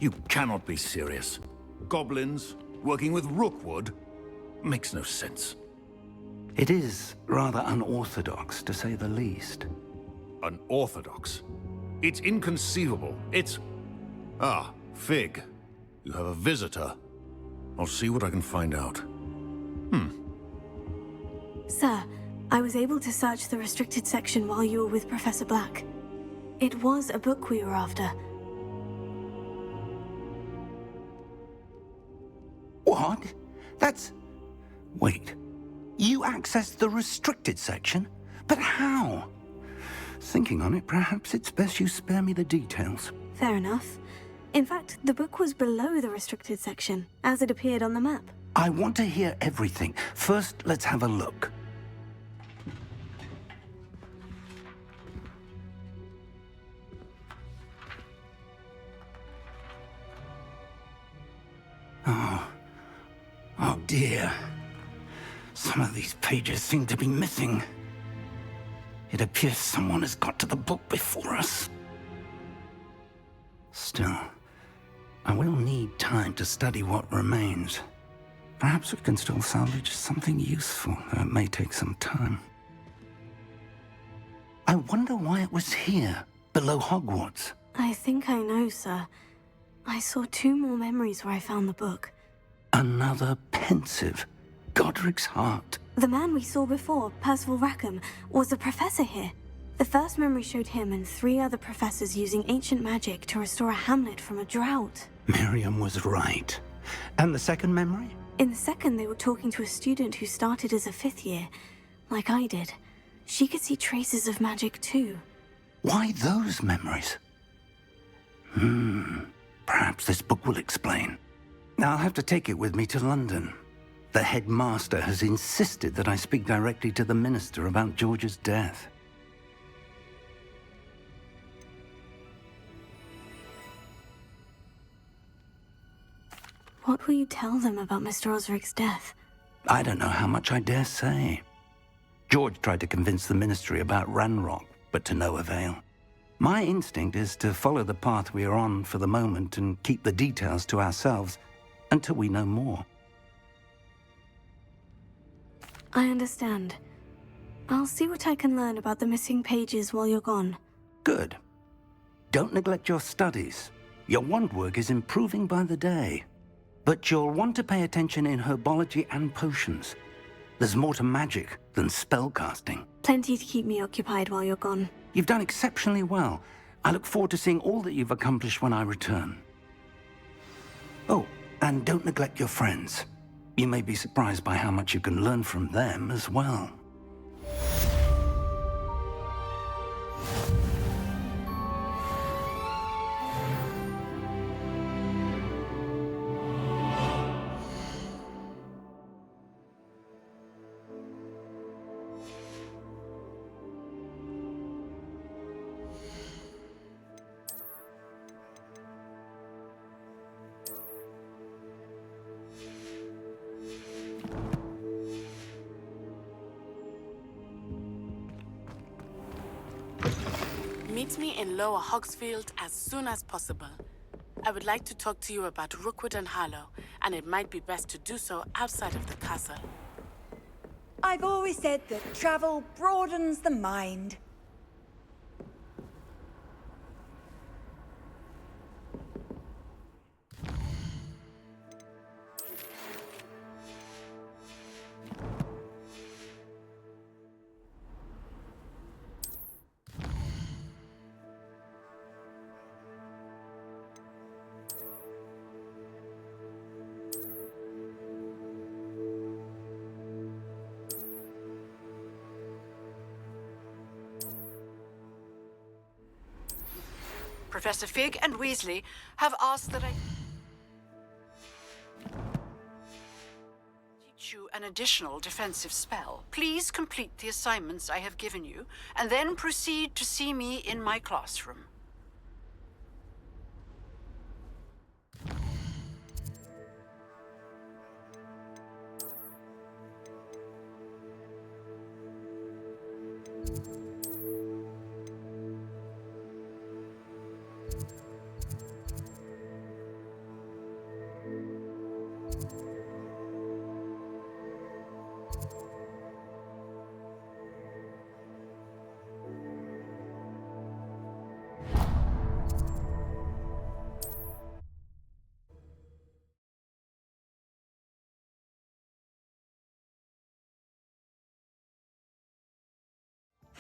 You cannot be serious. Goblins working with Rookwood? Makes no sense. It is rather unorthodox, to say the least. Unorthodox? It's inconceivable. It's... Ah, Fig. You have a visitor. I'll see what I can find out. Sir, I was able to search the restricted section while you were with Professor Black. It was a book we were after. What? That's... Wait. You accessed the restricted section? But how? Thinking on it, perhaps it's best you spare me the details. Fair enough. In fact, the book was below the restricted section, as it appeared on the map. I want to hear everything. First, let's have a look. Oh dear. Some of these pages seem to be missing. It appears someone has got to the book before us. Still, I will need time to study what remains. Perhaps we can still salvage something useful, though it may take some time. I wonder why it was here, below Hogwarts. I think I know, sir. I saw 2 more memories where I found the book. Another pensive. Godric's heart. The man we saw before, Percival Rackham, was a professor here. The first memory showed him and 3 other professors using ancient magic to restore a hamlet from a drought. Miriam was right. And the second memory? In the second, they were talking to a student who started as a 5th year, like I did. She could see traces of magic too. Why those memories? Perhaps this book will explain. Now I'll have to take it with me to London. The headmaster has insisted that I speak directly to the minister about George's death. What will you tell them about Mr. Osric's death? I don't know how much I dare say. George tried to convince the ministry about Ranrock, but to no avail. My instinct is to follow the path we are on for the moment and keep the details to ourselves until we know more. I understand. I'll see what I can learn about the missing pages while you're gone. Good. Don't neglect your studies. Your wand work is improving by the day. But you'll want to pay attention in herbology and potions. There's more to magic than spellcasting. Plenty to keep me occupied while you're gone. You've done exceptionally well. I look forward to seeing all that you've accomplished when I return. Oh, and don't neglect your friends. You may be surprised by how much you can learn from them as well. Meet me in Lower Hogsfield as soon as possible. I would like to talk to you about Rookwood and Harlow, and it might be best to do so outside of the castle. I've always said that travel broadens the mind. Professor Fig and Weasley have asked that I teach you an additional defensive spell. Please complete the assignments I have given you, and then proceed to see me in my classroom.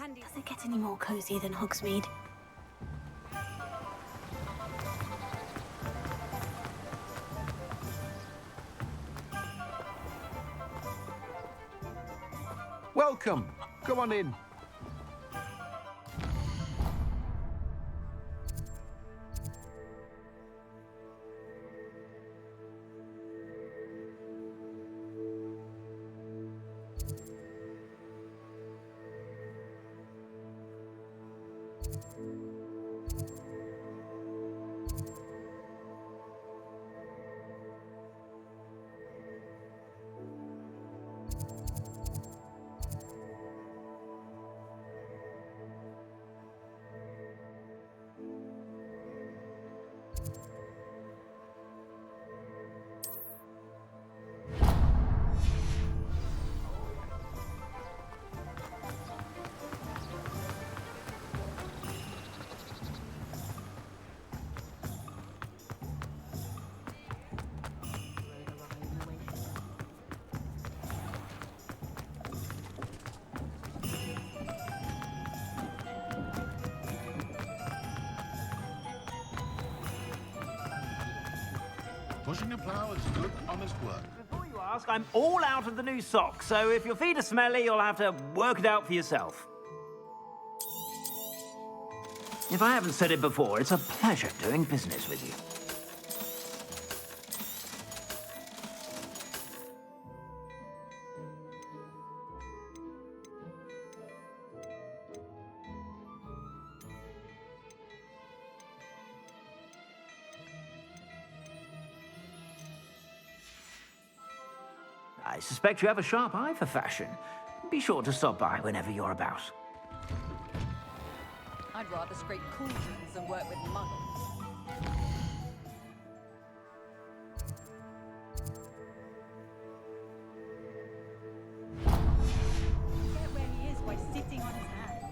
Handy. Does it get any more cozy than Hogsmeade? Welcome. Come on in. Pushing a plough is good, honest work. Before you ask, I'm all out of the new socks, so if your feet are smelly, you'll have to work it out for yourself. If I haven't said it before, it's a pleasure doing business with you. I suspect you have a sharp eye for fashion. Be sure to stop by whenever you're about. I'd rather scrape cauldrons than work with muggles. Get where he is by sitting on his hands.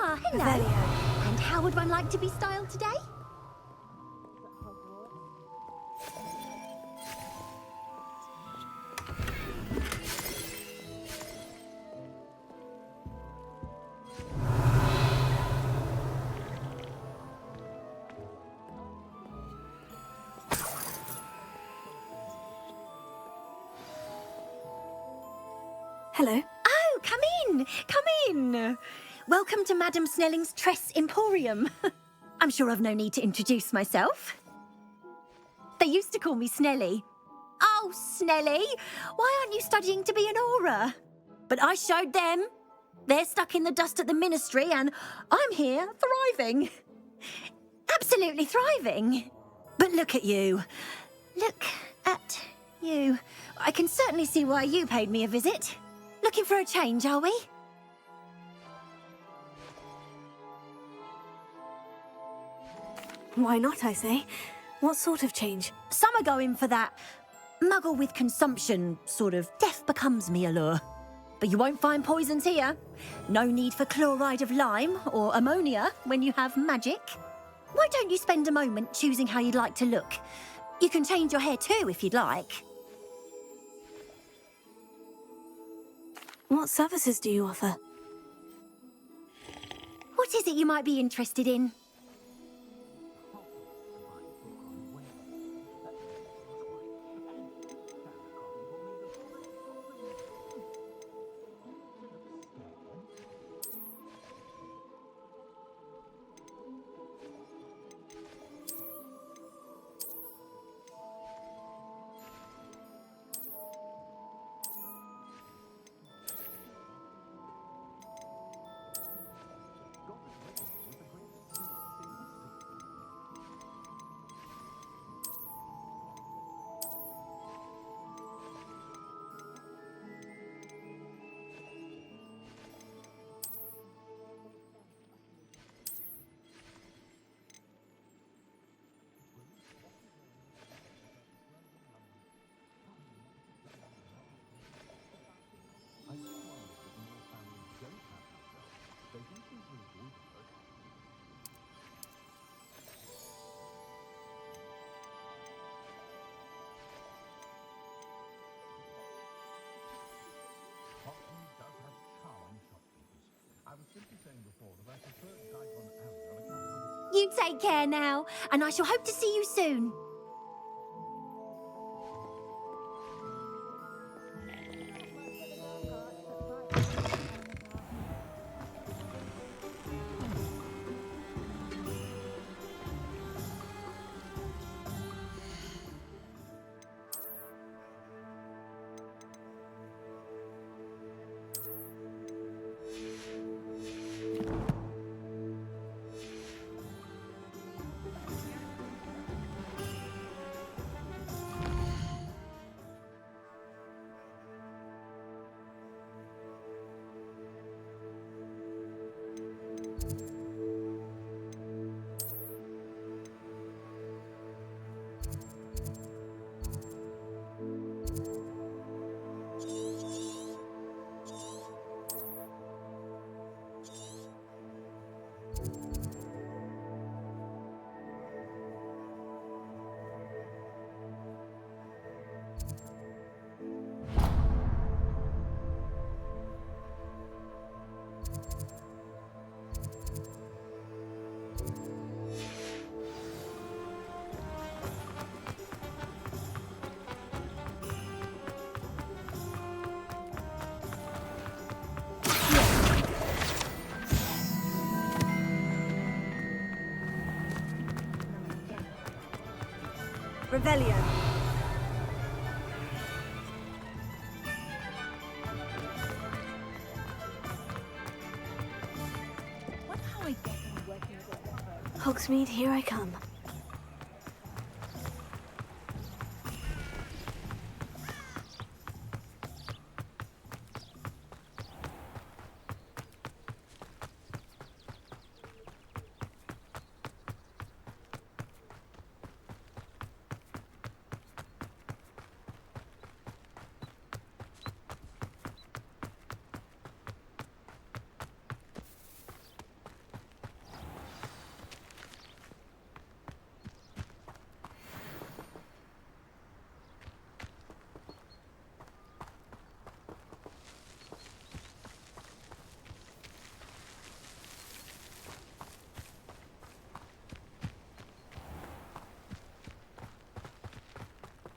Ah, hello. Revelio. And how would one like to be styled today? Hello. Oh, come in. Come in. Welcome to Madame Snelling's Tress Emporium. I'm sure I've no need to introduce myself. They used to call me Snelly. Oh, Snelly, why aren't you studying to be an aura? But I showed them. They're stuck in the dust at the ministry and I'm here thriving. Absolutely thriving. But look at you. Look at you. I can certainly see why you paid me a visit. Looking for a change, are we? Why not, I say? What sort of change? Some are going for that muggle with consumption, sort of death becomes me allure. But you won't find poisons here. No need for chloride of lime or ammonia when you have magic. Why don't you spend a moment choosing how you'd like to look? You can change your hair too if you'd like. What services do you offer? What is it you might be interested in? You take care now, and I shall hope to see you soon. Revelio. Hogsmeade, here I come.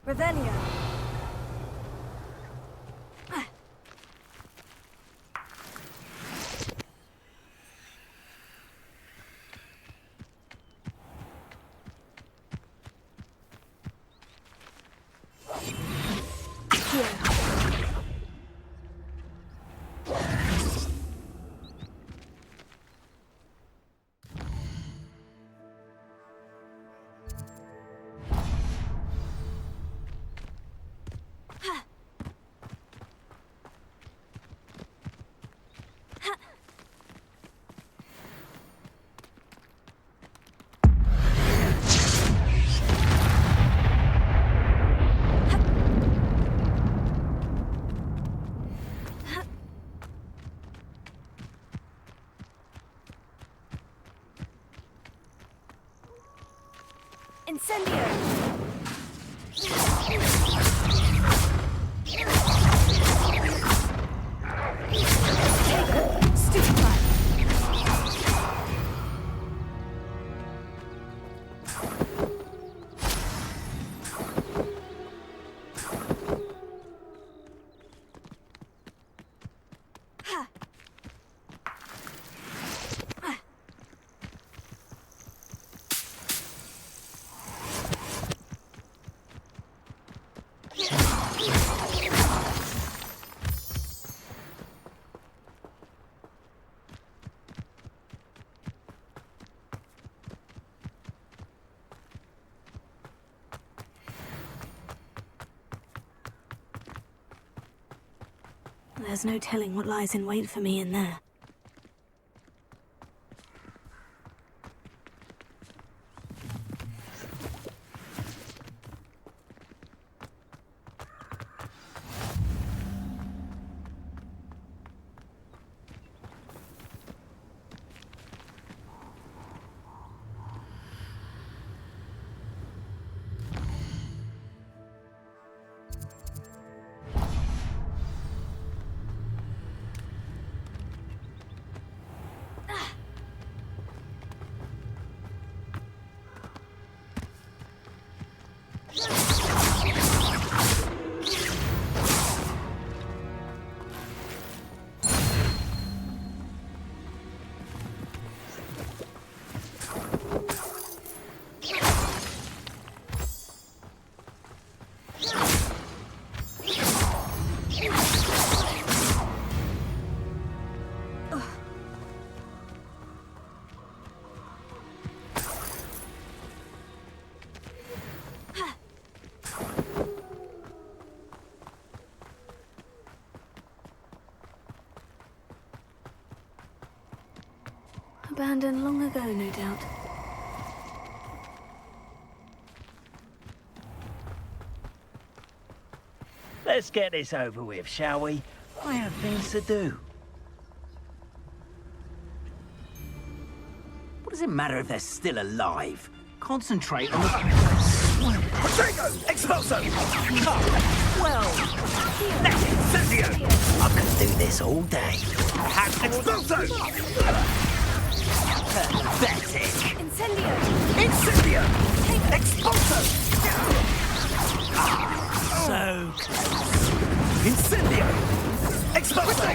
Revelio. Incendio! Stupefy! There's no telling what lies in wait for me in there. Abandoned long ago, no doubt. Let's get this over with, shall we? I have things to do. What does it matter if they're still alive? Concentrate on the... Potato! Expulso! Well... Incendio! I could do this all day. Expulso! Pathetic! Incendio! Incendio! Expulso! So close. Incendio! Expulso!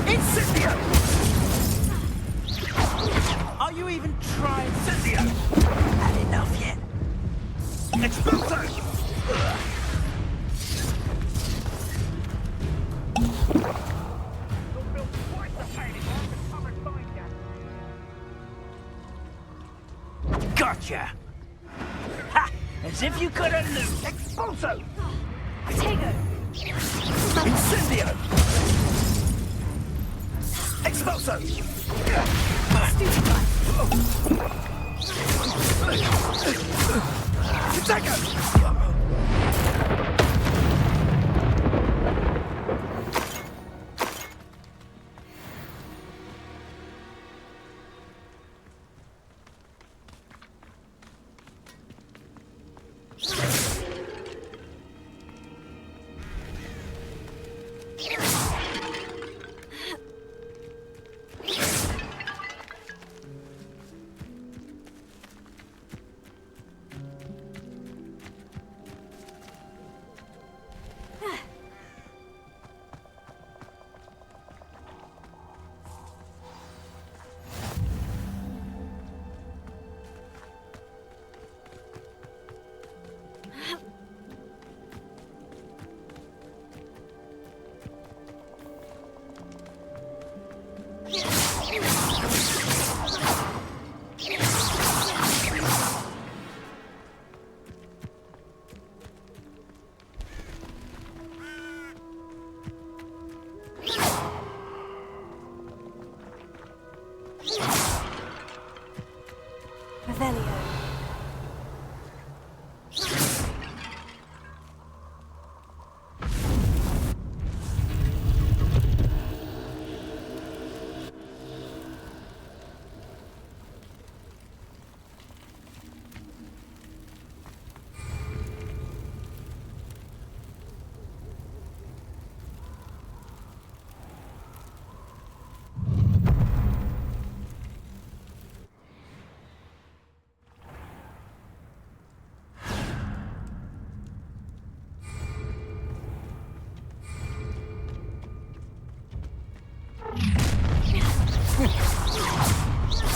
Incendio! Are you even trying? Incendio! Had enough yet? Expulso! Gotcha! Ha! As if you couldn't lose! Expulso! Potato! Incendio! Expulso! Potato!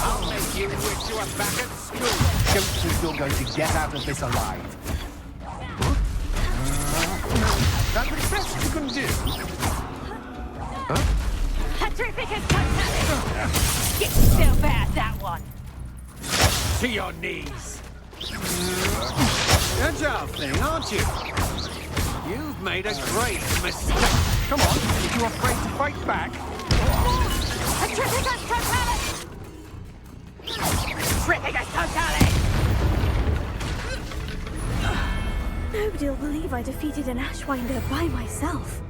I'll make you wish you were back at school. Don't think you're going to get out of this alive. That's the best you can do. Petrificus totalis! It's still bad, that one. To your knees. Agile thing, aren't you? You've made a great mistake. Come on, are you afraid to fight back? Petrificus totalis! Petrificus totalis! Nobody'll believe I defeated an Ashwinder by myself.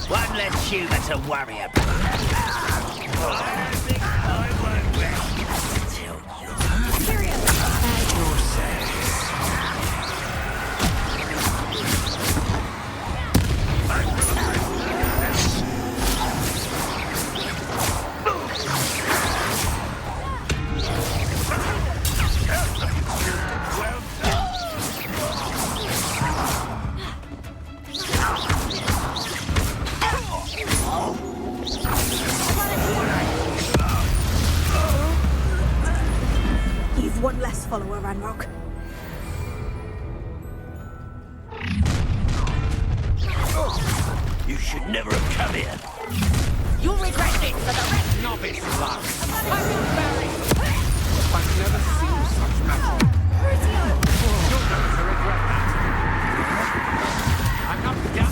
One less human to worry about. I think I won't rest until you have yourself. You've one less follower, Ranrock. You should never have come here. You'll regret this for the rest Novice luck. I feel embarrassed. I've never seen such magic. You're going to regret that. I'm not down.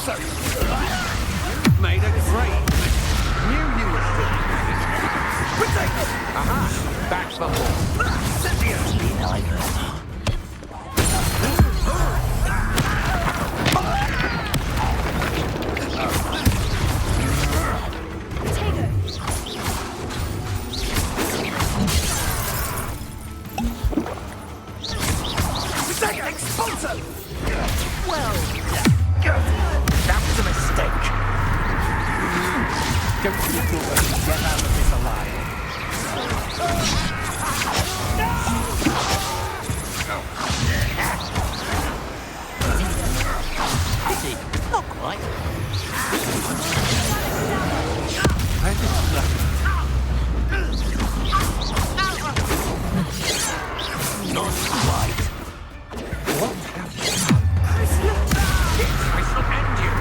Expulso! Made a great mistake. Knew you were still Potato! Aha! Back for more. Cynthia! Potato! Expulso! Well, that was a mistake. Don't think you're going to get out of this alive. Pity. Not quite. I think Not quite. what have you done? I shall end you.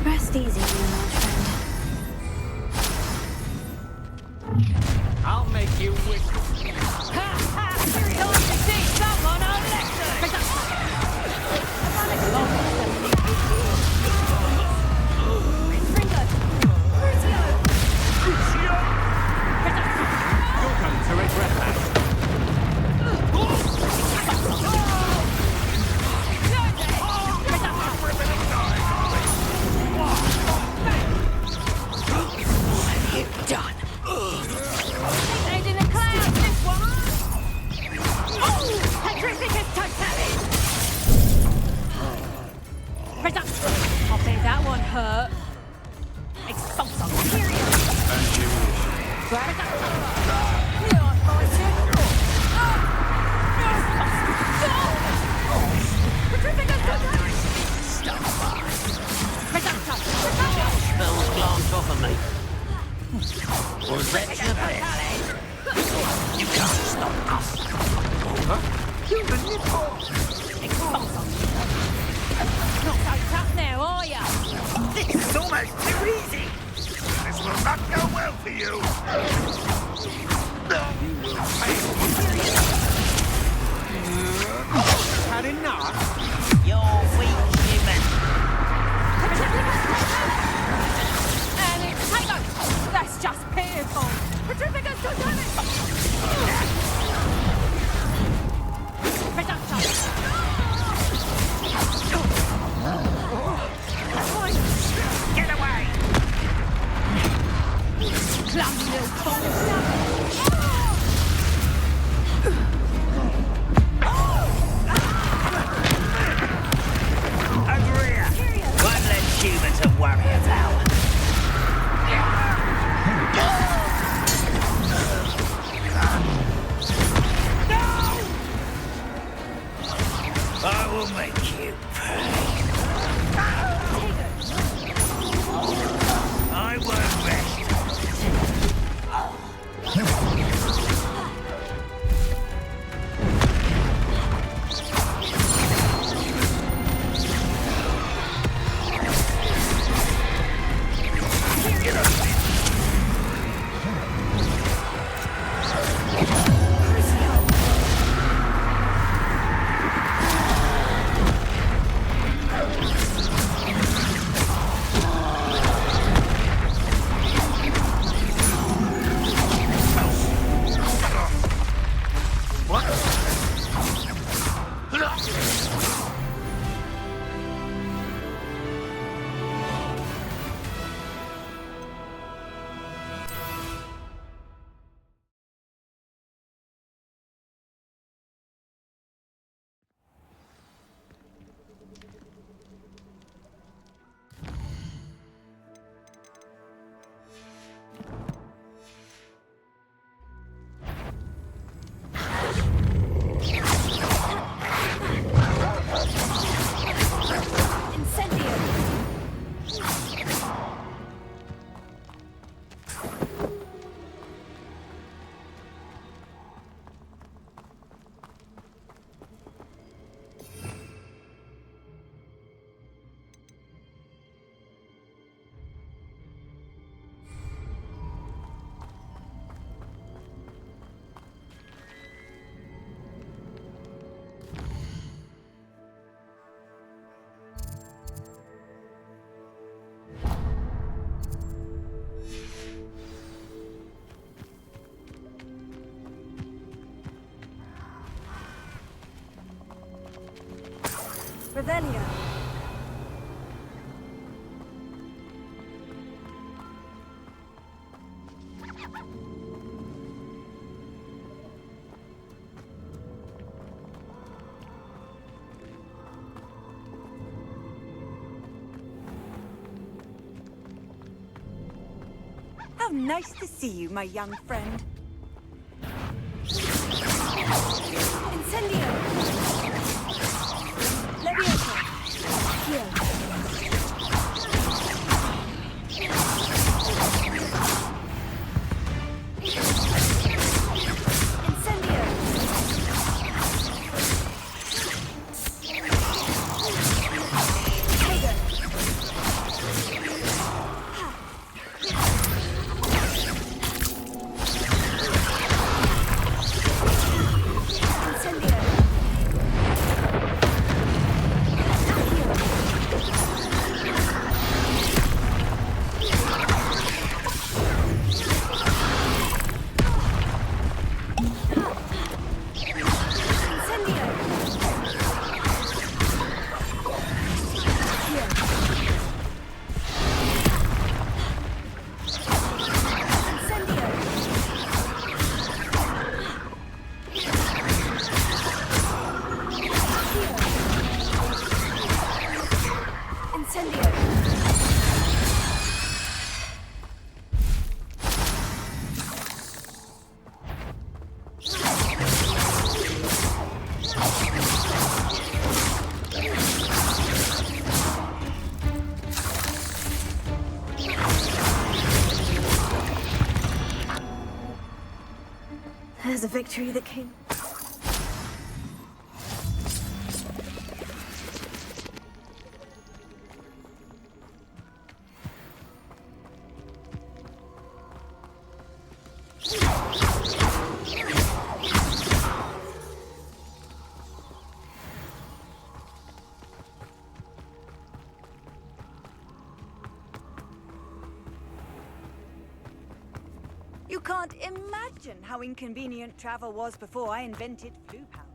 Rest easy, my large friend. I'll make you wish. You're going to regret that. Done. Made in a cloud, this one! Oh! Petrificus totalis! Reduction! I bet that one hurt. Expulso! Period! And you wish. Petrificus totalis! Reduction! Spells glance off of me. Was that your best? You can't stop us. Human nipple. Expulso! Not so tough now, are ya? This is almost too easy. This will not go well for you. You will pay. Had enough? You're weak, human. And it's Tiger! That's just pitiful! Petrificus totalis! Reduction! Get away. Clumsy little cold stuff! Over here. One less human to worry about. will make you pay. I won't rest. Revelio. How nice to see you, my young friend. Incendio! Leviosa! Here. Incendio! Trigger! There's a victory that came. You can't imagine how inconvenient travel was before I invented flu powder.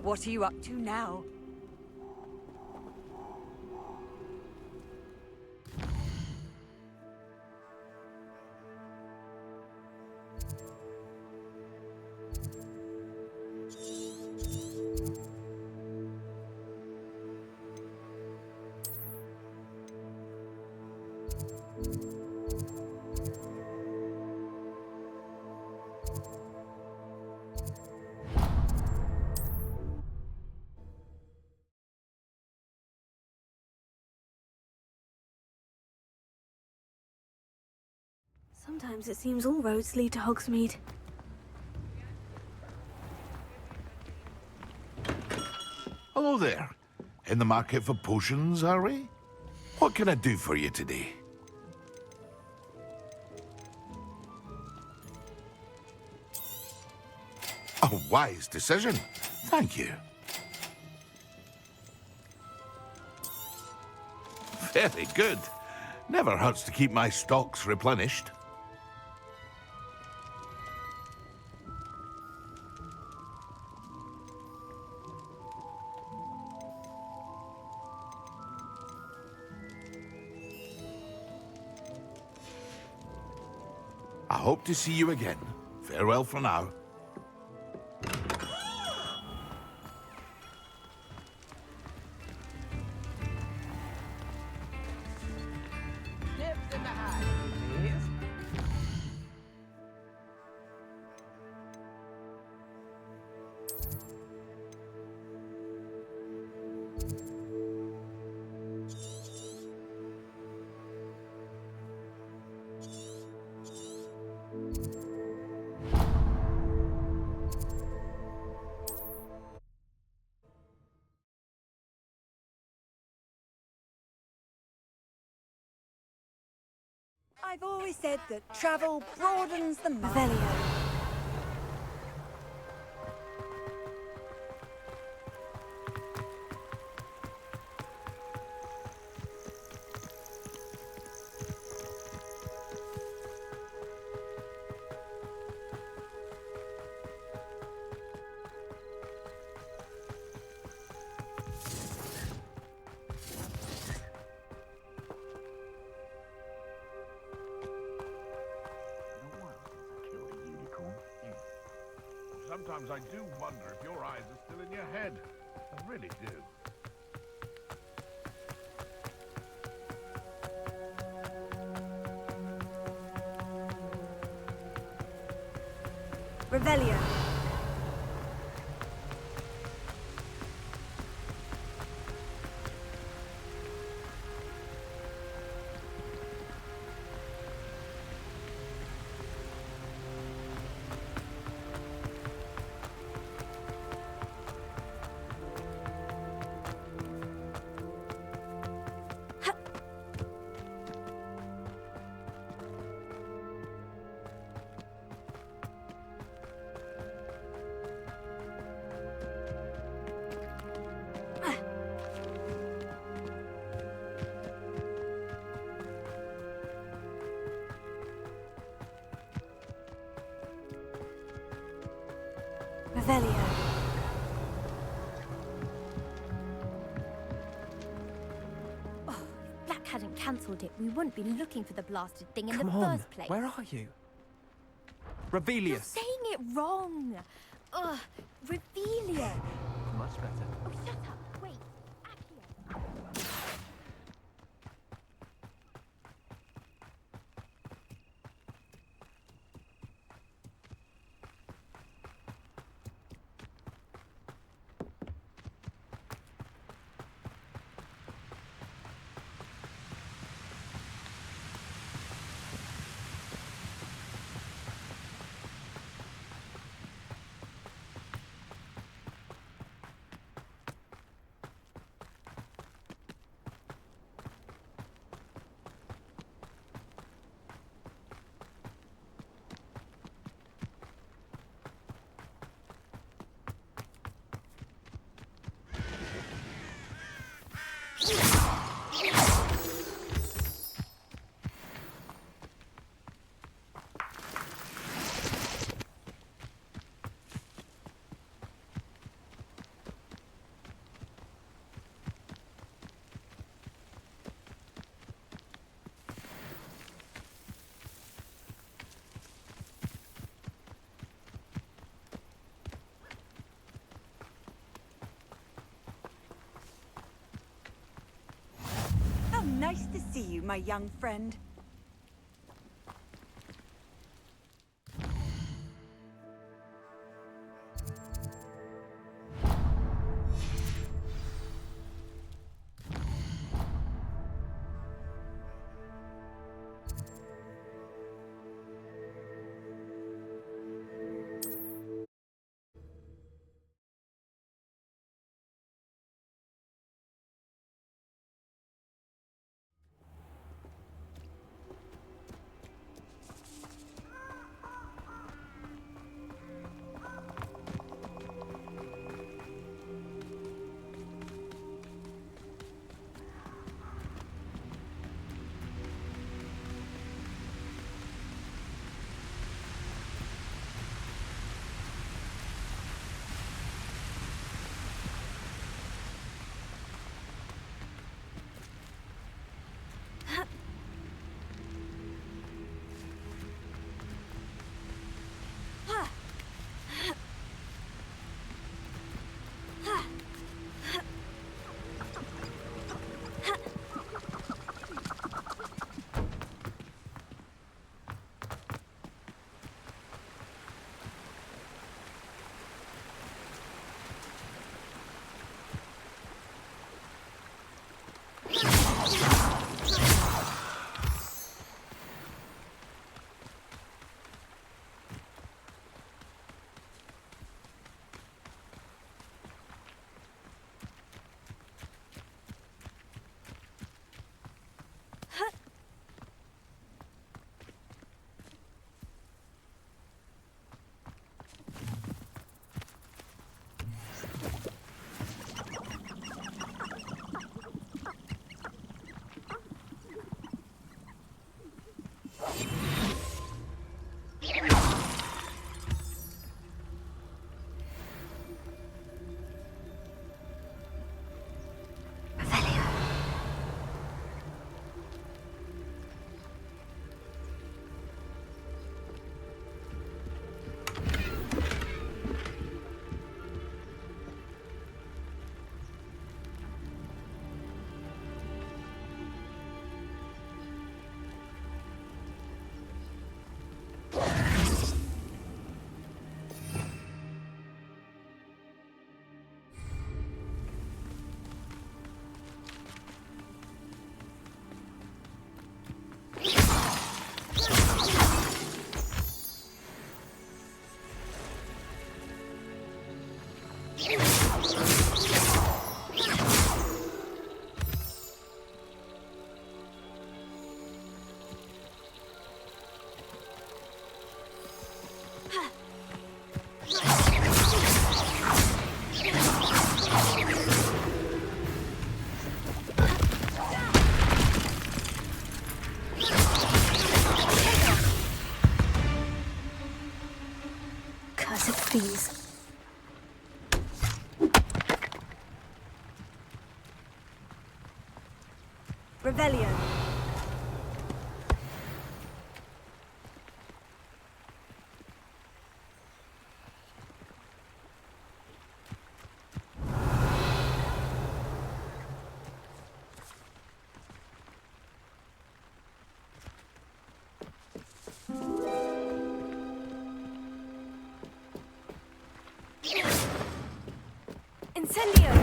What are you up to now? Sometimes it seems all roads lead to Hogsmeade. Hello there. In the market for potions, are we? What can I do for you today? A wise decision. Thank you. Very good. Never hurts to keep my stocks replenished. I hope to see you again. Farewell for now. Nips in the hat, please. I've always said that travel broadens the mind. Revelio. Sometimes I do wonder if your eyes are still in your head. I really do. Revelio. Revelio. Oh, if Black hadn't cancelled it, we wouldn't be looking for the blasted thing in Come the on, first place. where are you? You're Revelius. saying it wrong. Ugh, Revelia. Much better. Oh, shut up. Wait, Accio. see you, my young friend. Please. Revelio. Incendio!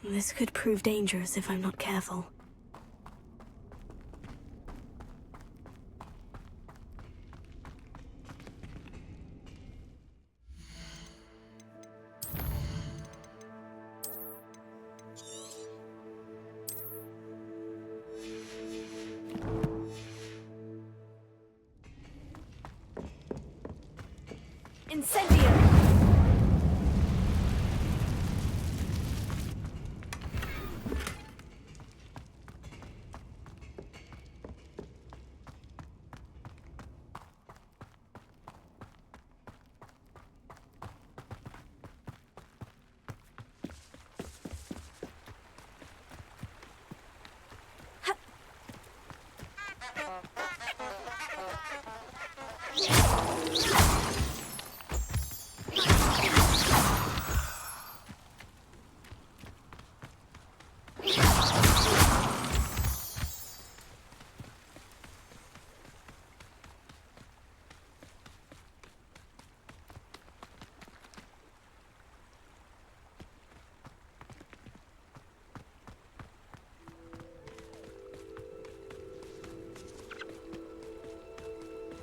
This could prove dangerous if I'm not careful. Incendio!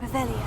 Revelio.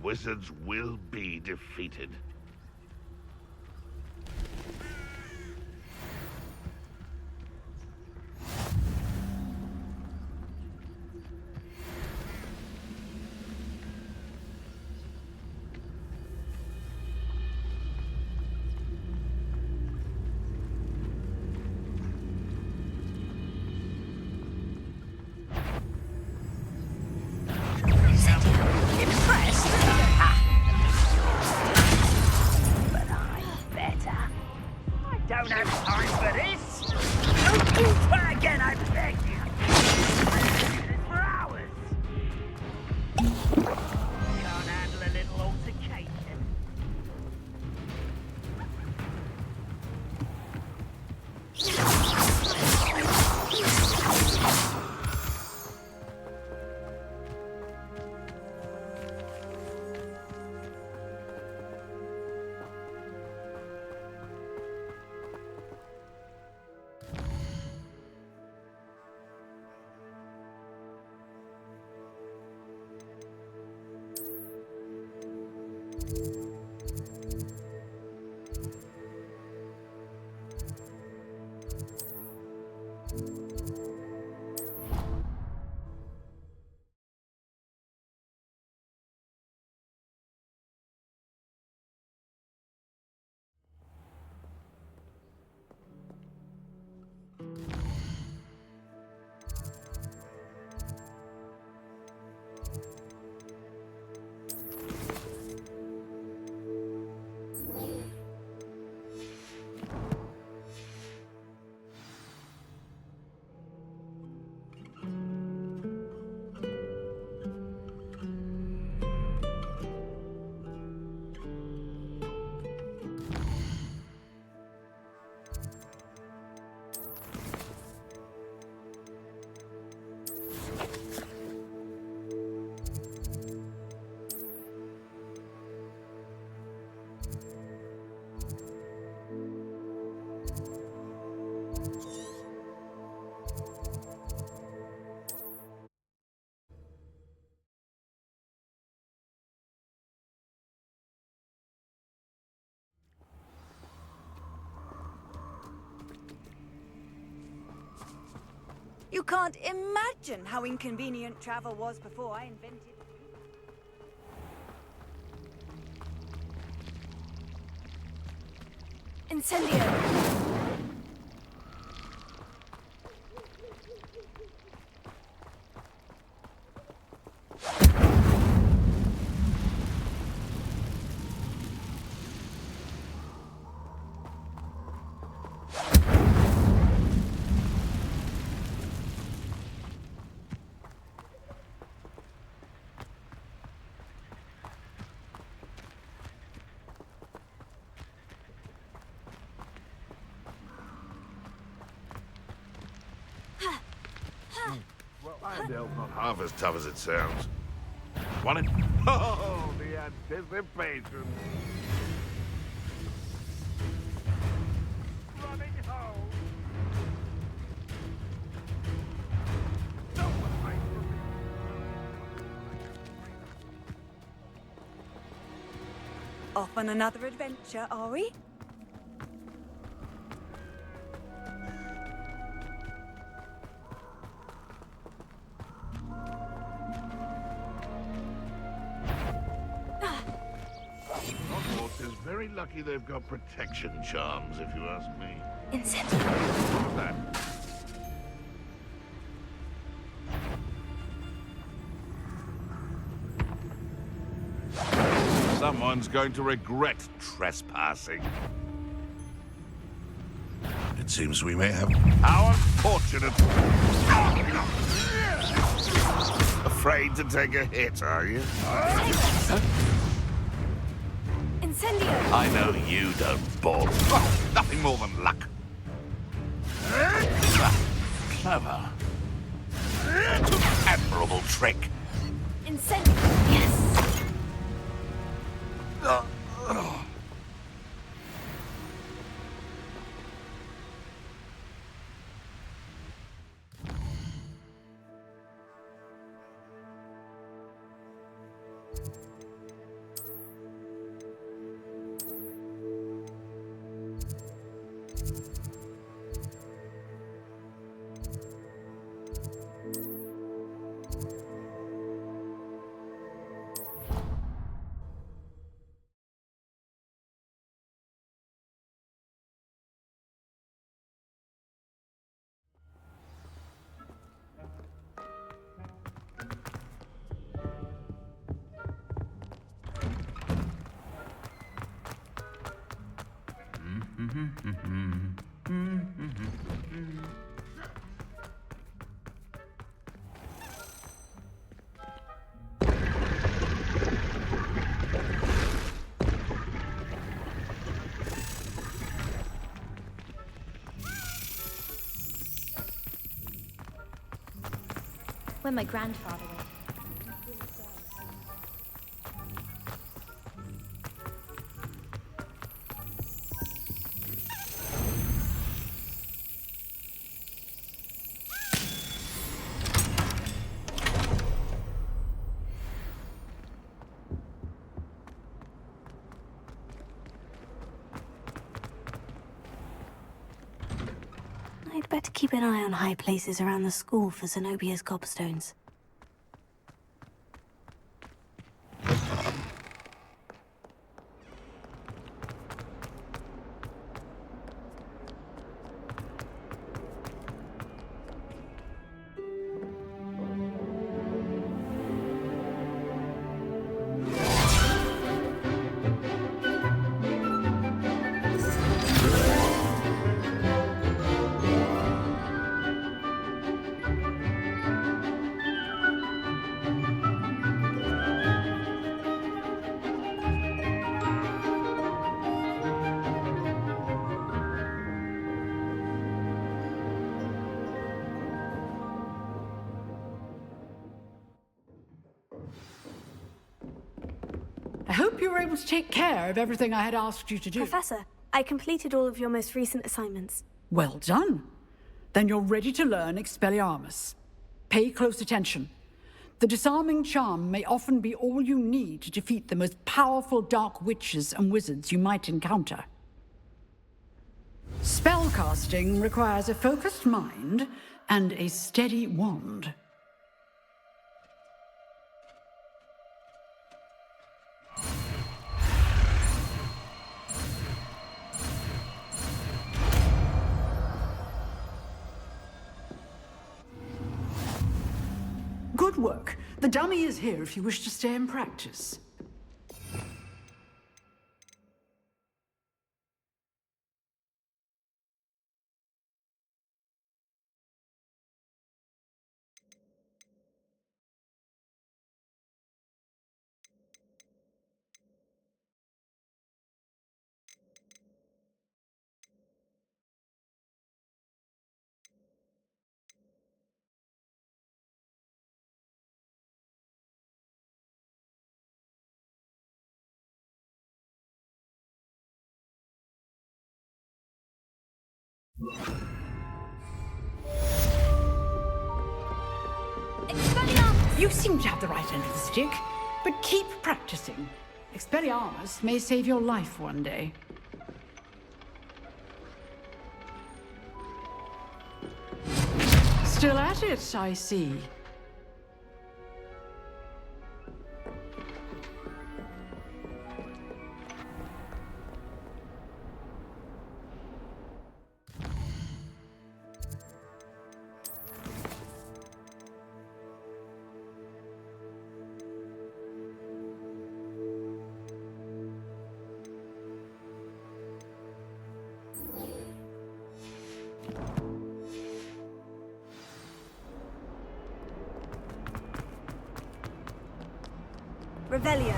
Wizards will be defeated. Don't have time for this! Don't do that again, I beg you! This for hours! Can't handle a little altercation. You can't imagine how inconvenient travel was before I invented... Incendio! You Irondel's not half as tough as it sounds. Want it? Oh, the anticipation. Running home. No one fight for me. Off on another adventure, are we? Hogwarts is very lucky they've got protection charms, if you ask me. Incendio. What was that? Someone's going to regret trespassing. It seems we may have... How unfortunate! Afraid to take a hit, are you? Incendio. I know you don't ball. Oh, nothing more than luck. Clever. Admirable trick. Incendio. Yes. When my grandfather went. I'd better keep an eye on high places around the school for Zenobia's gobstones. I hope you were able to take care of everything I had asked you to do. Professor, I completed all of your most recent assignments. Well done. Then you're ready to learn Expelliarmus. Pay close attention. The disarming charm may often be all you need to defeat the most powerful dark witches and wizards you might encounter. Spellcasting requires a focused mind and a steady wand. Good work. The dummy is here if you wish to stay and practice. You seem to have the right end of the stick, but keep practicing. Expelliarmus may save your life one day. Still at it, I see. Revelio.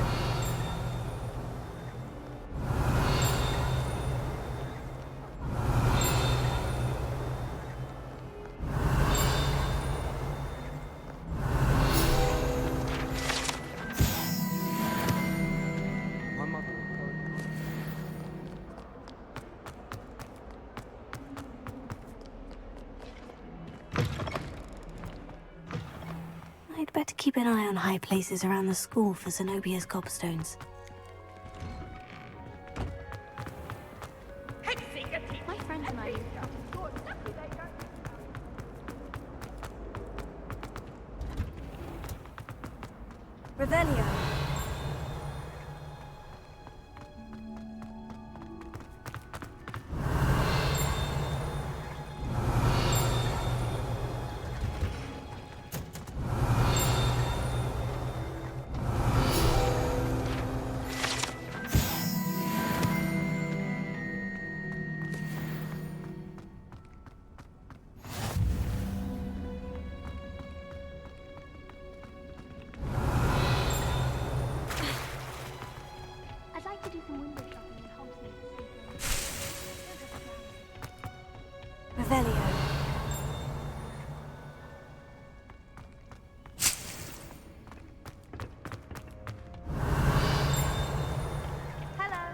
I'd better keep an eye on high places around the school for Zenobia's cobstones. My friend and I. Revelio. I'd like to do some window shopping in Hogsmeade. Revelio. Hello.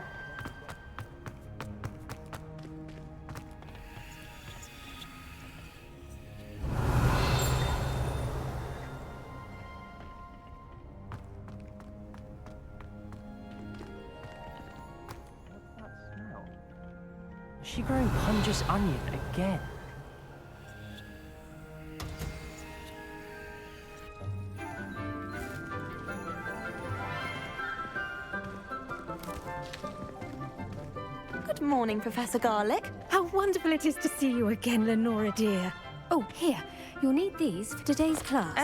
Is she growing Punja's onion again? Good morning, Professor Garlick. How wonderful it is to see you again, Lenora dear. Oh, here. You'll need these for today's class.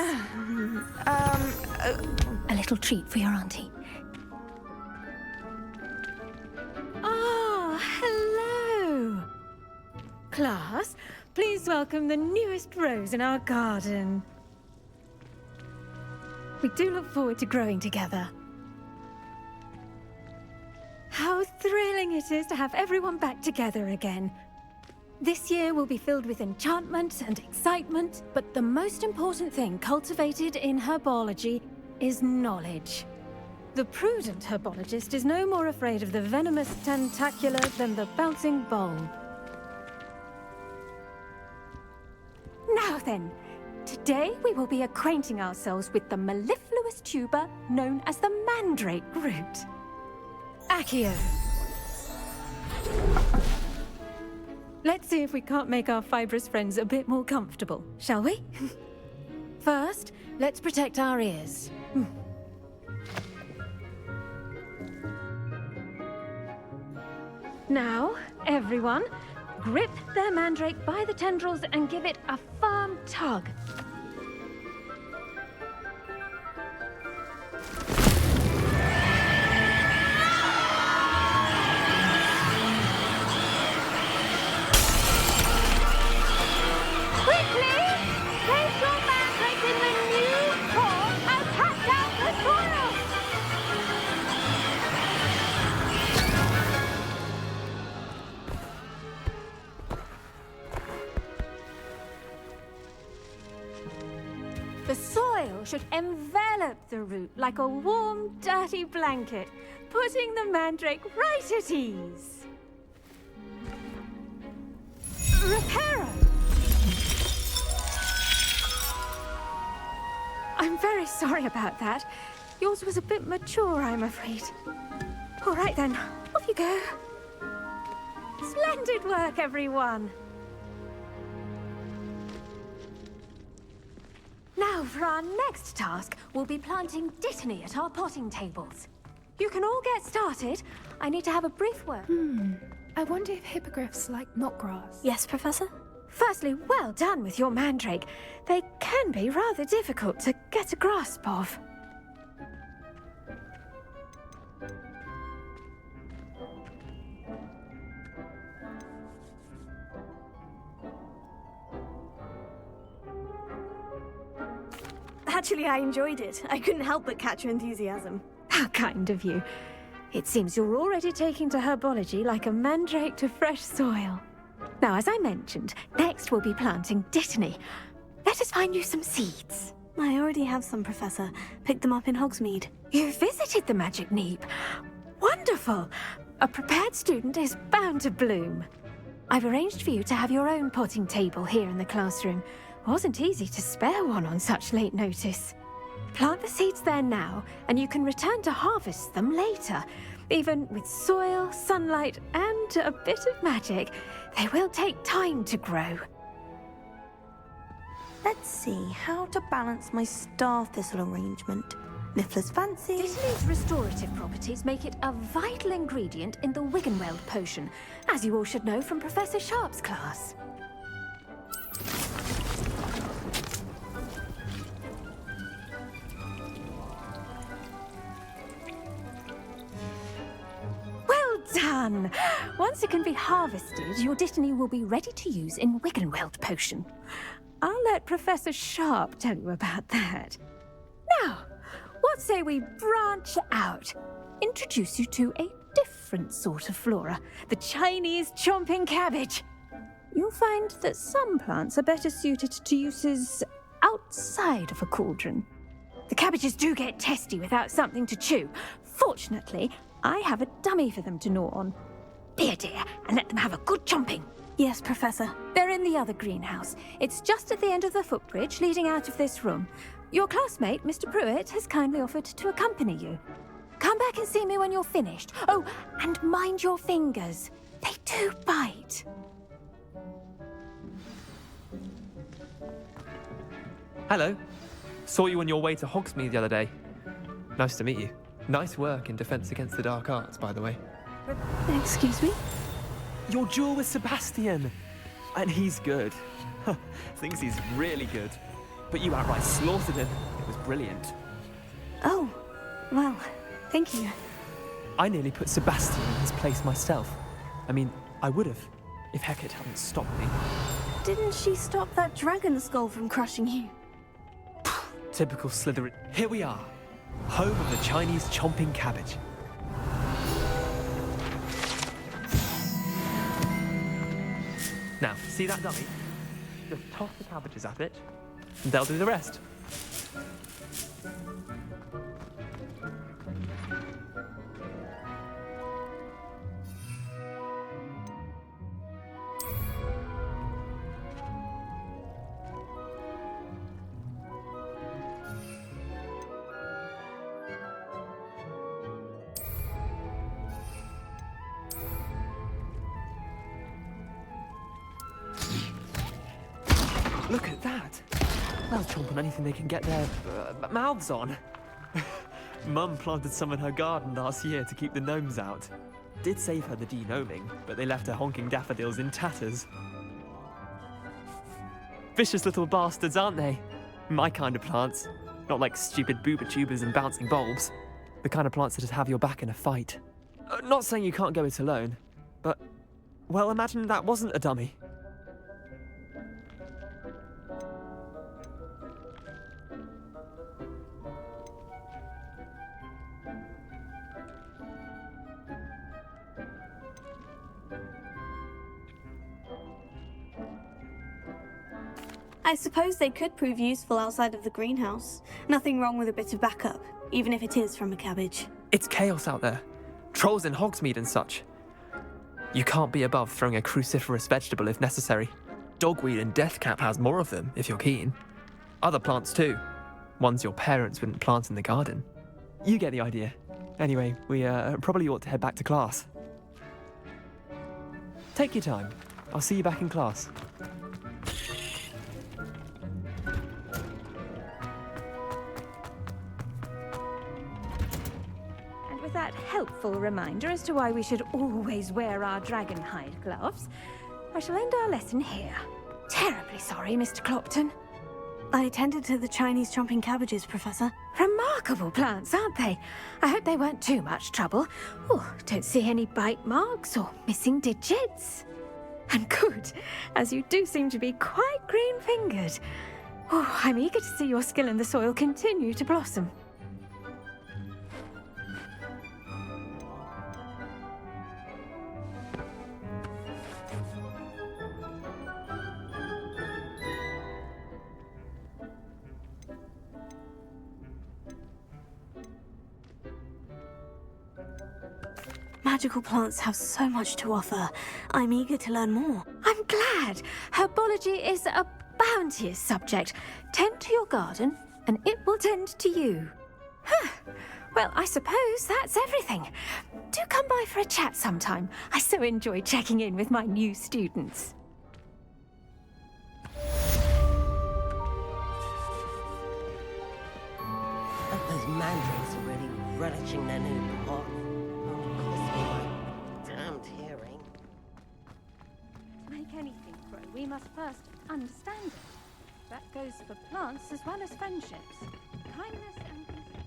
A little treat for your auntie. Oh, hello. Class, please welcome the newest rose in our garden. We do look forward to growing together. How thrilling it is to have everyone back together again. This year will be filled with enchantment and excitement, but the most important thing cultivated in herbology is knowledge. The prudent herbologist is no more afraid of the venomous tentacula than the bouncing bulb. Now then, today we will be acquainting ourselves with the mellifluous tuber known as the mandrake root. Accio. Let's see if we can't make our fibrous friends a bit more comfortable, shall we? First, let's protect our ears. Now, everyone, grip their mandrake by the tendrils and give it a firm tug. The soil should envelop the root like a warm, dirty blanket, putting the mandrake right at ease. very sorry about that. Yours was a bit mature, I'm afraid. All right then, off you go. Splendid work, everyone. Now, for our next task, we'll be planting Dittany at our potting tables. You can all get started. I need to have a brief word. I wonder if hippogriffs like knotgrass. Yes, Professor? Firstly, well done with your mandrake. They can be rather difficult to get a grasp of. Actually, I enjoyed it. I couldn't help but catch your enthusiasm. How kind of you. It seems you're already taking to herbology like a mandrake to fresh soil. Now, as I mentioned, next we'll be planting Dittany. Let us find you some seeds. I already have some, Professor. Picked them up in Hogsmeade. You visited the Magic Neep. Wonderful! A prepared student is bound to bloom. I've arranged for you to have your own potting table here in the classroom. Wasn't easy to spare one on such late notice. Plant the seeds there now, and you can return to harvest them later. Even with soil, sunlight, and a bit of magic, they will take time to grow. Let's see how to balance my star thistle arrangement. Niffler's fancy. Dittany's restorative properties make it a vital ingredient in the Wiggenweld potion, as you all should know from Professor Sharp's class. Well done! Once it can be harvested, your Dittany will be ready to use in Wiggenweld potion. I'll let Professor Sharp tell you about that. Now, what say we branch out? Introduce you to a different sort of flora, the Chinese chomping cabbage. You'll find that some plants are better suited to uses outside of a cauldron. The cabbages do get testy without something to chew. Fortunately, I have a dummy for them to gnaw on. Be a dear and let them have a good chomping. Yes, Professor. They're in the other greenhouse. It's just at the end of the footbridge leading out of this room. Your classmate, Mr. Pruitt, has kindly offered to accompany you. Come back and see me when you're finished. Oh, and mind your fingers. They do bite. Hello. Saw you on your way to Hogsmeade the other day. Nice to meet you. Nice work in Defense Against the Dark Arts, by the way. Excuse me? Your duel with Sebastian. And he's good. Thinks he's really good. But you outright slaughtered him. It was brilliant. Oh, well, thank you. I nearly put Sebastian in his place myself. I mean, I would have, if Hecate hadn't stopped me. Didn't she stop that dragon skull from crushing you? Typical Slytherin. Here we are, home of the Chinese chomping cabbage. Now, see that dummy? Just toss the cabbages at it, and they'll do the rest. Look at that! They'll chomp on anything they can get their mouths on. Mum planted some in her garden last year to keep the gnomes out. Did save her the de-gnoming, but they left her honking daffodils in tatters. Vicious little bastards, aren't they? My kind of plants. Not like stupid booba tubers and bouncing bulbs. The kind of plants that just have your back in a fight. Not saying you can't go it alone, but... well, imagine that wasn't a dummy. I suppose they could prove useful outside of the greenhouse. Nothing wrong with a bit of backup, even if it is from a cabbage. It's chaos out there. Trolls in Hogsmeade and such. You can't be above throwing a cruciferous vegetable if necessary. Dogweed and deathcap has more of them, if you're keen. Other plants too. ones your parents wouldn't plant in the garden. You get the idea. Anyway, we probably ought to head back to class. Take your time. I'll see you back in class. And with that helpful reminder as to why we should always wear our dragon hide gloves, I shall end our lesson here. Terribly sorry, Mr. Clopton. I attended to the Chinese chomping cabbages, Professor. Remarkable plants, aren't they? I hope they weren't too much trouble. Oh, don't see any bite marks or missing digits. And good, as you do seem to be quite green-fingered. Oh, I'm eager to see your skill in the soil continue to blossom. Magical plants have so much to offer. I'm eager to learn more. I'm glad. Herbology is a bounteous subject. Tend to your garden, and it will tend to you. Huh. Well, I suppose that's everything. Do come by for a chat sometime. I so enjoy checking in with my new students. Those mandrakes are really relishing their new pot. Damned hearing. To make anything grow, we must first understand it. That goes for plants as well as friendships. Kindness and consideration.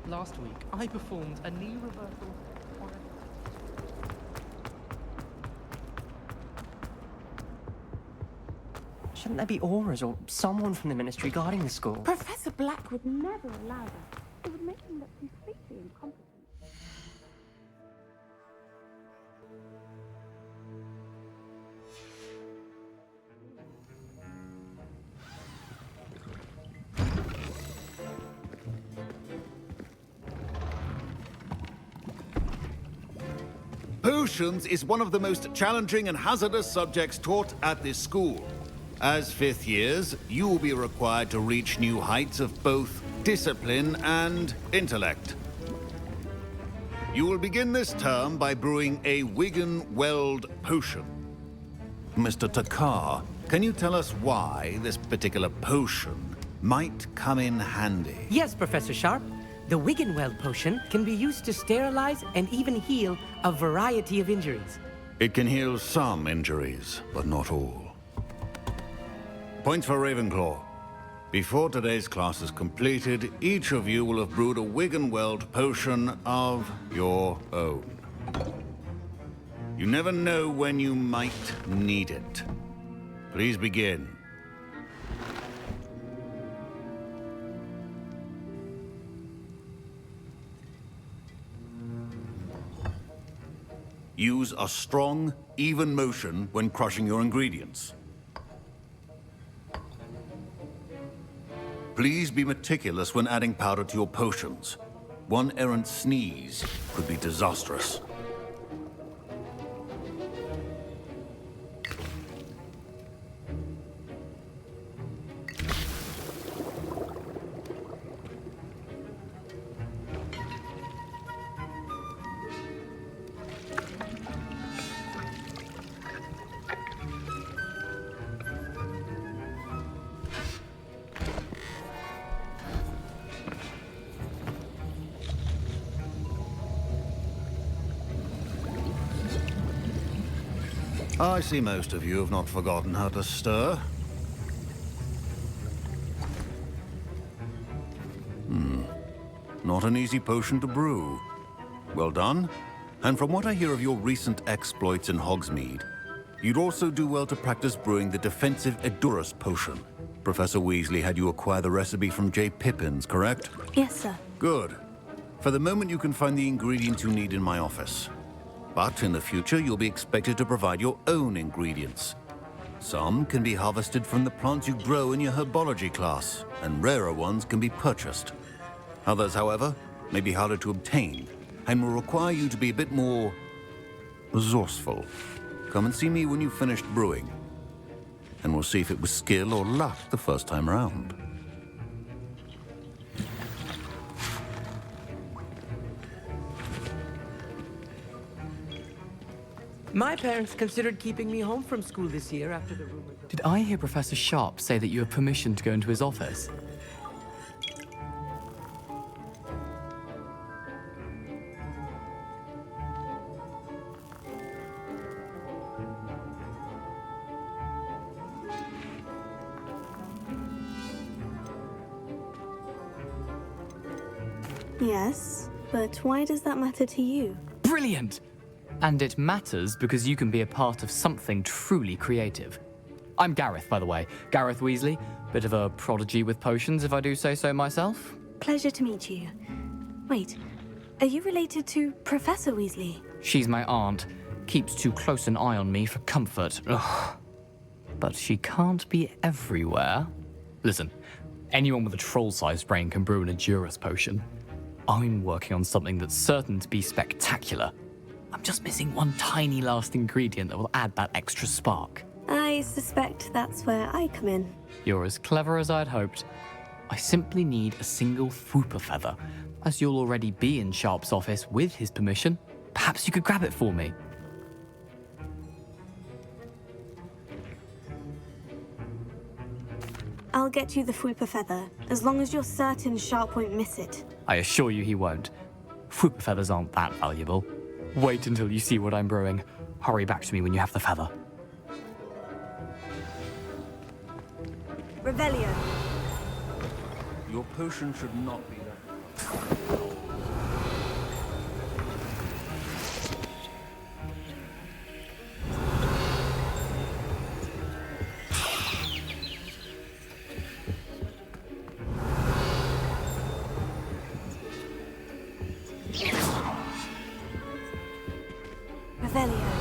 Last week, I performed a knee reversal on a... Shouldn't there be auras or someone from the ministry guarding the school? Professor Black would never allow that. It would make him look completely incompetent. Potions is one of the most challenging and hazardous subjects taught at this school. As fifth years, you will be required to reach new heights of both discipline and intellect. You will begin this term by brewing a Wigan-Weld potion. Mr. Takar, can you tell us why this particular potion might come in handy? Yes, Professor Sharp. The Wigan-Weld potion can be used to sterilize and even heal a variety of injuries. It can heal some injuries, but not all. Points for Ravenclaw. Before today's class is completed, each of you will have brewed a Wigan-Weld potion of your own. You never know when you might need it. Please begin. Use a strong, even motion when crushing your ingredients. Please be meticulous when adding powder to your potions. One errant sneeze could be disastrous. I see most of you have not forgotten how to stir. Not an easy potion to brew. Well done. And from what I hear of your recent exploits in Hogsmeade, you'd also do well to practice brewing the defensive Edurus potion. Professor Weasley had you acquire the recipe from J. Pippin's, correct? Yes, sir. Good. For the moment, you can find the ingredients you need in my office. But in the future, you'll be expected to provide your own ingredients. Some can be harvested from the plants you grow in your herbology class, and rarer ones can be purchased. Others, however, may be harder to obtain, and will require you to be a bit more resourceful. Come and see me when you've finished brewing, and we'll see if it was skill or luck the first time around. My parents considered keeping me home from school this year after the rumors. Did I hear Professor Sharp say that you have permission to go into his office? Yes, but why does that matter to you? Brilliant! And it matters because you can be a part of something truly creative. I'm Gareth, by the way. Gareth Weasley. Bit of a prodigy with potions, if I do say so myself. Pleasure to meet you. Wait, are you related to Professor Weasley? She's my aunt. Keeps too close an eye on me for comfort. Ugh. But she can't be everywhere. Listen, anyone with a troll-sized brain can brew an Edurus potion. I'm working on something that's certain to be spectacular. I'm just missing one tiny last ingredient that will add that extra spark. I suspect that's where I come in. You're as clever as I'd hoped. I simply need a single Fwooper feather. As you'll already be in Sharp's office with his permission, perhaps you could grab it for me. I'll get you the Fwooper feather, as long as you're certain Sharp won't miss it. I assure you he won't. Fwooper feathers aren't that valuable. Wait until you see what I'm brewing. Hurry back to me when you have the feather. Revelio. Your potion should not be that. Revelio.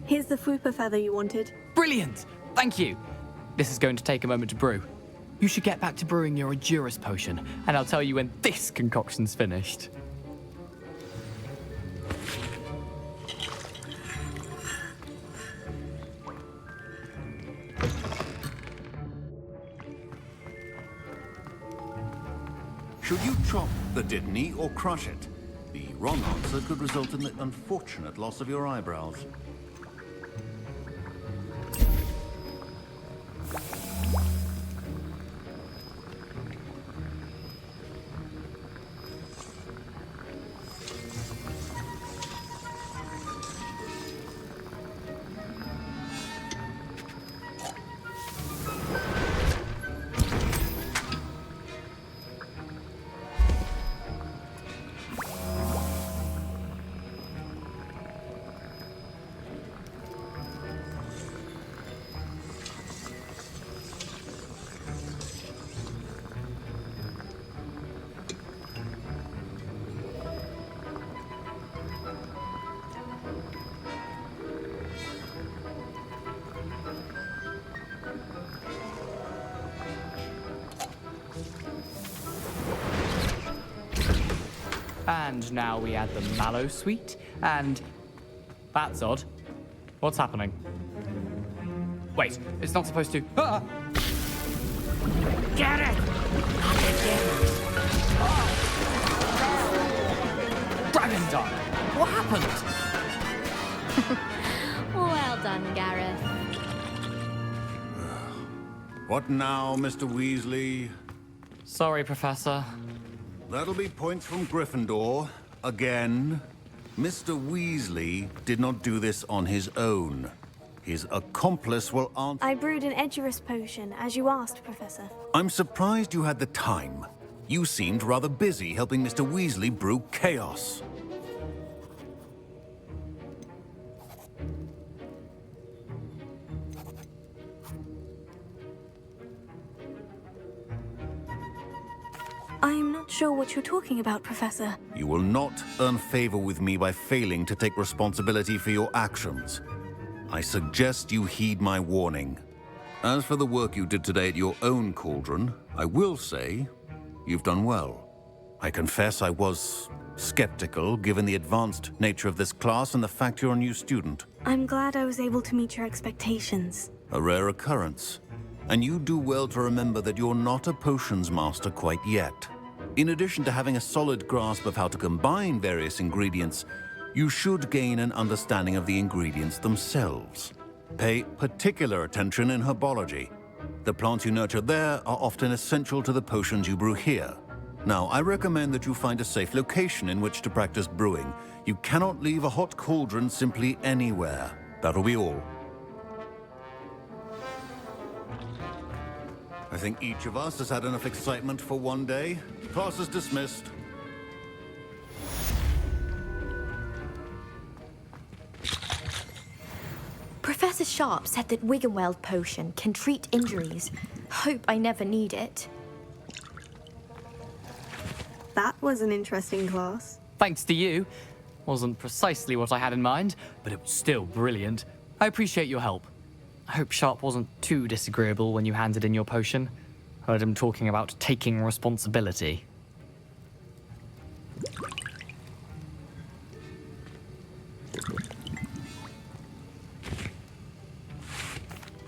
Here's the Fwooper feather you wanted. Brilliant! Thank you! This is going to take a moment to brew. You should get back to brewing your Edurus potion, and I'll tell you when this concoction's finished. Should you chop the Dittany or crush it? The wrong answer could result in the unfortunate loss of your eyebrows. And now we add the mallow sweet, and... That's odd. What's happening? Wait, it's not supposed to... Ah! Get it! Dragon Dog! What happened? Well done, Gareth. What now, Mr. Weasley? Sorry, Professor. That'll be points from Gryffindor. Again. Mr. Weasley did not do this on his own. His accomplice will answer. I brewed an Edurus potion, as you asked, Professor. I'm surprised you had the time. You seemed rather busy helping Mr. Weasley brew chaos. I'm not sure what you're talking about, Professor. You will not earn favor with me by failing to take responsibility for your actions. I suggest you heed my warning. As for the work you did today at your own cauldron, I will say you've done well. I confess I was skeptical, given the advanced nature of this class and the fact you're a new student. I'm glad I was able to meet your expectations. A rare occurrence. And you do well to remember that you're not a potions master quite yet. In addition to having a solid grasp of how to combine various ingredients, you should gain an understanding of the ingredients themselves. Pay particular attention in herbology. The plants you nurture there are often essential to the potions you brew here. Now, I recommend that you find a safe location in which to practice brewing. You cannot leave a hot cauldron simply anywhere. That'll be all. I think each of us has had enough excitement for one day. Class is dismissed. Professor Sharp said that Wiggenweld potion can treat injuries. Hope I never need it. That was an interesting class. Thanks to you. Wasn't precisely what I had in mind, but it was still brilliant. I appreciate your help. I hope Sharp wasn't too disagreeable when you handed in your potion. Heard him talking about taking responsibility.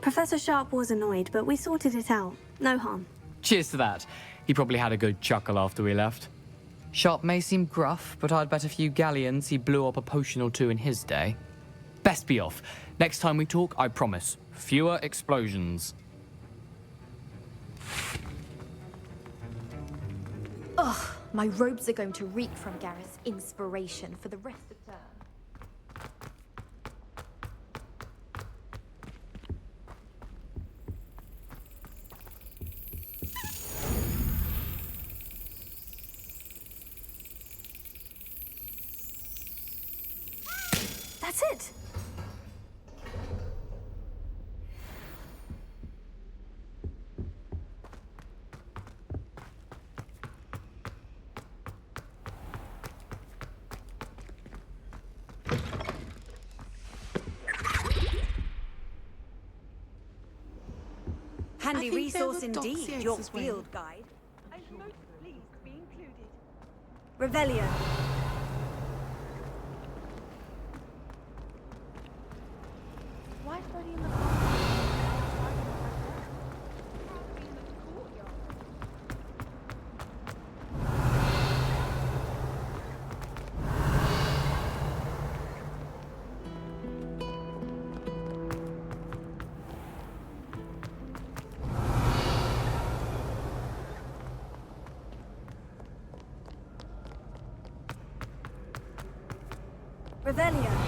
Professor Sharp was annoyed, but we sorted it out. No harm. Cheers to that. He probably had a good chuckle after we left. Sharp may seem gruff, but I'd bet a few galleons he blew up a potion or two in his day. Best be off. Next time we talk, I promise, fewer explosions. Ugh, my robes are going to reek from Gareth's inspiration for the rest of the term. That's it. Handy resource there were indeed, dossiers your as well. field guide. I'm most pleased to be included. Revelio. Why is Buddy in the Revelio.